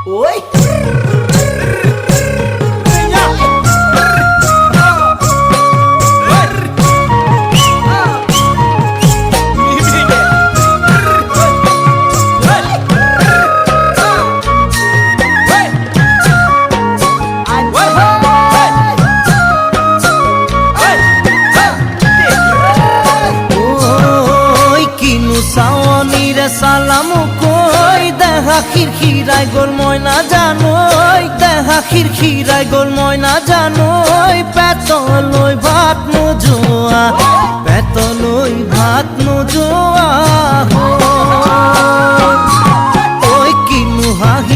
ওই সালাম কই দেখা খিরখিরাই গোল ময়না জানোই দেখা খিরখিরাই গোল ময়না জানোই পেতলই ভাত নোজোয়া পেতলই ভাত নোজোয়া ওই কিনু হাহি